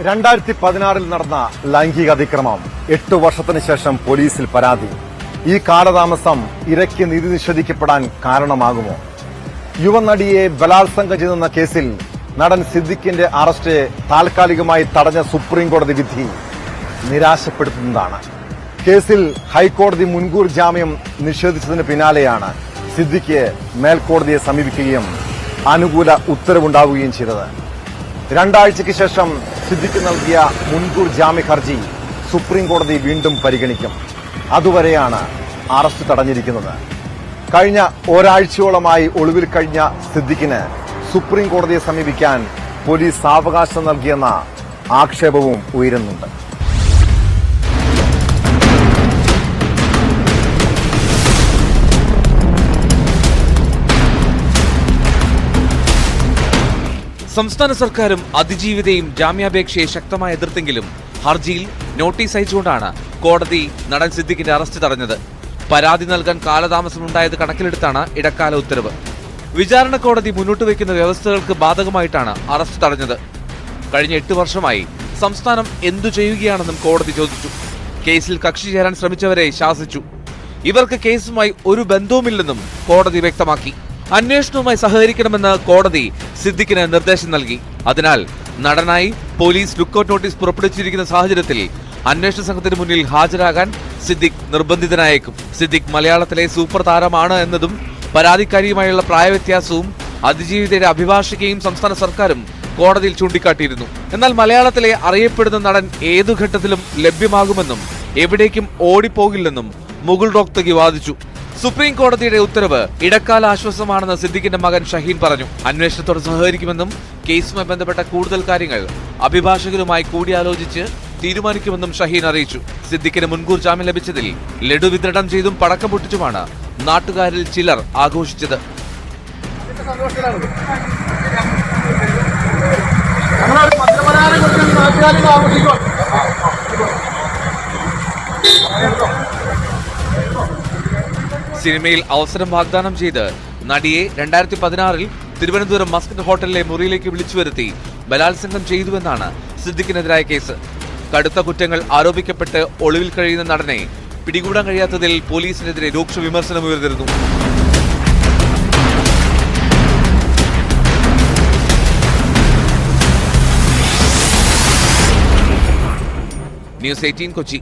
2016 നടന്ന ലൈംഗിക അതിക്രമം 8 വർഷത്തിന് ശേഷം പോലീസിൽ പരാതി. ഈ കാലതാമസം ഇരയ്ക്ക് നീതി നിഷേധിക്കപ്പെടാൻ കാരണമാകുമോ? യുവനടിയെ ബലാത്സംഗം ചെയ്തെന്ന കേസിൽ നടൻ സിദ്ദിഖിന്റെ അറസ്റ്റ് താൽക്കാലികമായി തടഞ്ഞ സുപ്രീം കോടതി വിധി നിരാശപ്പെടുത്തുന്നതാണ്. കേസിൽ ഹൈക്കോടതി മുൻകൂർ ജാമ്യം നിഷേധിച്ചതിന് പിന്നാലെയാണ് സിദ്ദിഖ് മേൽക്കോടതിയെ സമീപിക്കുകയും അനുകൂല ഉത്തരവുണ്ടാവുകയും ചെയ്തത്. 2 ആഴ്ചയ്ക്ക് ശേഷം സിദ്ദിഖ് നൽകിയ മുൻകൂർ ജാമ്യ ഹർജി സുപ്രീം കോടതി വീണ്ടും പരിഗണിക്കും. അതുവരെയാണ് അറസ്റ്റ് തടഞ്ഞിരിക്കുന്നത്. കഴിഞ്ഞ ഒരാഴ്ചയോളമായി ഒളിവിൽ കഴിഞ്ഞ സിദ്ദിഖിന് സുപ്രീം കോടതിയെ സമീപിക്കാൻ പോലീസ് സാവകാശം നൽകിയെന്ന ആക്ഷേപവും ഉയരുന്നുണ്ട്. സംസ്ഥാന സർക്കാരും അതിജീവിതയും ജാമ്യാപേക്ഷയെ ശക്തമായി എതിർത്തെങ്കിലും ഹർജിയിൽ നോട്ടീസ് അയച്ചുകൊണ്ടാണ് കോടതി നടൻ സിദ്ദിഖിന്റെ അറസ്റ്റ് തടഞ്ഞത്. പരാതി നൽകാൻ കാലതാമസമുണ്ടായത് കണക്കിലെടുത്താണ് ഇടക്കാല ഉത്തരവ്. വിചാരണ കോടതി മുന്നോട്ട് വയ്ക്കുന്ന വ്യവസ്ഥകൾക്ക് ബാധകമായിട്ടാണ് അറസ്റ്റ് തടഞ്ഞത്. കഴിഞ്ഞ 8 വർഷമായി സംസ്ഥാനം എന്തു ചെയ്യുകയാണെന്നും കോടതി ചോദിച്ചു. കേസിൽ കക്ഷി ചേരാൻ ശ്രമിച്ചവരെ ശാസിച്ചു. ഇവർക്ക് കേസുമായി ഒരു ബന്ധവുമില്ലെന്നും കോടതി വ്യക്തമാക്കി. അന്വേഷണവുമായി സഹകരിക്കണമെന്ന് കോടതി സിദ്ദിഖിന് നിർദ്ദേശം നൽകി. അതിനാൽ നടനായി പോലീസ് ലുക്കൌട്ട് നോട്ടീസ് പുറപ്പെടുവിച്ചിരിക്കുന്ന സാഹചര്യത്തിൽ അന്വേഷണ സംഘത്തിന് മുന്നിൽ ഹാജരാകാൻ സിദ്ദിഖ് നിർബന്ധിതനായേക്കും. സിദ്ദിഖ് മലയാളത്തിലെ സൂപ്പർ താരമാണ് എന്നതും പരാതിക്കാരിയുമായുള്ള പ്രായവ്യത്യാസവും അതിജീവിതയുടെ അഭിഭാഷകയും സംസ്ഥാന സർക്കാരും കോടതിയിൽ ചൂണ്ടിക്കാട്ടിയിരുന്നു. എന്നാൽ മലയാളത്തിലെ അറിയപ്പെടുന്ന നടൻ ഏതു ഘട്ടത്തിലും ലഭ്യമാകുമെന്നും എവിടേക്കും ഓടിപ്പോകില്ലെന്നും മുകുൾ റോഹ്തഗി വാദിച്ചു. സുപ്രീം കോടതിയുടെ ഉത്തരവ് ഇടക്കാല ആശ്വാസമാണെന്ന് സിദ്ദിഖിന്റെ മകൻ ഷഹീൻ പറഞ്ഞു. അന്വേഷണത്തോട് സഹകരിക്കുമെന്നും കേസുമായി ബന്ധപ്പെട്ട കൂടുതൽ കാര്യങ്ങൾ അഭിഭാഷകരുമായി കൂടിയാലോചിച്ച് തീരുമാനിക്കുമെന്നും ഷഹീൻ അറിയിച്ചു. സിദ്ദിഖിന് മുൻകൂർ ജാമ്യം ലഭിച്ചതിൽ ലഡു വിതരണം ചെയ്തും പടക്കം പൊട്ടിച്ചുമാണ് നാട്ടുകാരിൽ ചിലർ ആഘോഷിച്ചത്. സിനിമയിൽ അവസരം വാഗ്ദാനം ചെയ്ത് നടിയെ 2016 തിരുവനന്തപുരം മസ്കറ്റ് ഹോട്ടലിലെ മുറിയിലേക്ക് വിളിച്ചു വരുത്തി ബലാത്സംഗം ചെയ്തുവെന്നാണ് സിദ്ദിഖിനെതിരായ കേസ്. കടുത്ത കുറ്റങ്ങൾ ആരോപിക്കപ്പെട്ട് ഒളിവിൽ കഴിയുന്ന നടനെ പിടികൂടാൻ കഴിയാത്തതിൽ പോലീസിനെതിരെ രൂക്ഷ വിമർശനം ഉയർന്നിരുന്നു. ന്യൂസ് 18 കൊച്ചി.